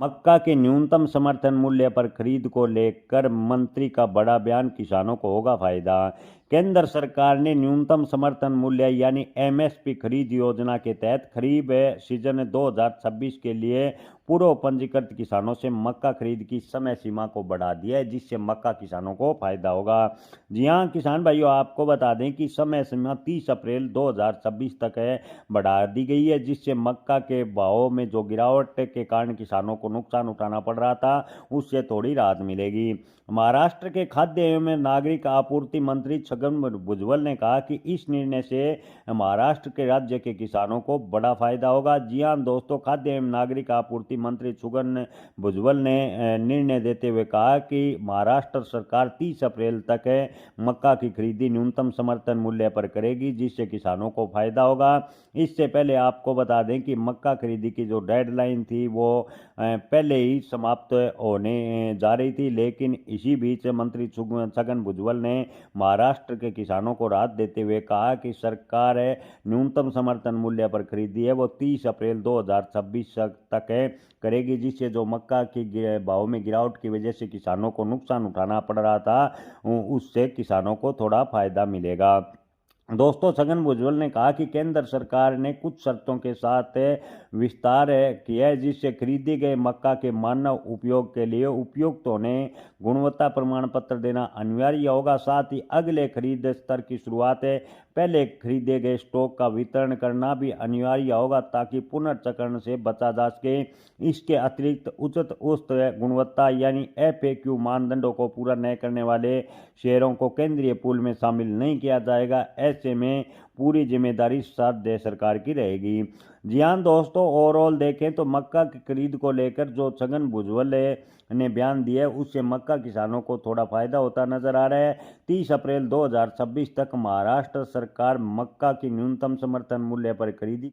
मक्का के न्यूनतम समर्थन मूल्य पर खरीद को लेकर मंत्री का बड़ा बयान, किसानों को होगा फायदा। केंद्र सरकार ने न्यूनतम समर्थन मूल्य यानी एमएसपी खरीद योजना के तहत खरीफ सीजन 2026 के लिए पूर्व पंजीकृत किसानों से मक्का खरीद की समय सीमा को बढ़ा दिया है, जिससे मक्का किसानों को फायदा होगा। जी हाँ किसान भाइयों, आपको बता दें कि समय सीमा 30 अप्रैल 2026 तक है बढ़ा दी गई है, जिससे मक्का के भाव में जो गिरावट के कारण किसानों को नुकसान उठाना पड़ रहा था उससे थोड़ी राहत मिलेगी। महाराष्ट्र के खाद्य एवं नागरिक आपूर्ति मंत्री छगन भुजबल ने कहा कि इस निर्णय से महाराष्ट्र के राज्य के किसानों को बड़ा फायदा होगा। जी हाँ दोस्तों, खाद्य एवं नागरिक आपूर्ति मंत्री छगन भुजबल ने निर्णय देते हुए कहा कि महाराष्ट्र सरकार 30 अप्रैल तक मक्का की खरीदी न्यूनतम समर्थन मूल्य पर करेगी, जिससे किसानों को फायदा होगा। इससे पहले आपको बता दें कि मक्का खरीदी की जो डेडलाइन थी वो पहले ही समाप्त होने जा रही थी, लेकिन इसी बीच मंत्री छगन भुजबल ने महाराष्ट्र के किसानों को राहत देते हुए कहा कि सरकार न्यूनतम समर्थन मूल्य पर खरीदी है वो 30 अप्रैल 2026 तक करेगी, जिससे जो मक्का की भाव में गिरावट की वजह से किसानों को नुकसान उठाना पड़ रहा था उससे किसानों को थोड़ा फायदा मिलेगा। दोस्तों, छगन भुजबल ने कहा कि केंद्र सरकार ने कुछ शर्तों के साथ विस्तार किया है, जिससे खरीदे गए मक्का के मानव उपयोग के लिए उपयुक्त होने गुणवत्ता प्रमाण पत्र देना अनिवार्य होगा। साथ ही अगले खरीद स्तर की शुरुआत पहले खरीदे गए स्टॉक का वितरण करना भी अनिवार्य होगा, ताकि पुनर्चक्रण से बचा जा सके। इसके अतिरिक्त उचित औसत गुणवत्ता यानी एफएक्यू मानदंडों को पूरा न करने वाले शेयरों को केंद्रीय पूल में शामिल नहीं किया जाएगा। ऐसे में पूरी जिम्मेदारी राज्य सरकार की रहेगी। जी हाँ दोस्तों, ओवरऑल देखें तो मक्का की खरीद को लेकर जो छगन भुजबल ने बयान दिया है उससे मक्का किसानों को थोड़ा फायदा होता नजर आ रहा है। 30 अप्रैल 2026 तक महाराष्ट्र सरकार मक्का की न्यूनतम समर्थन मूल्य पर खरीदी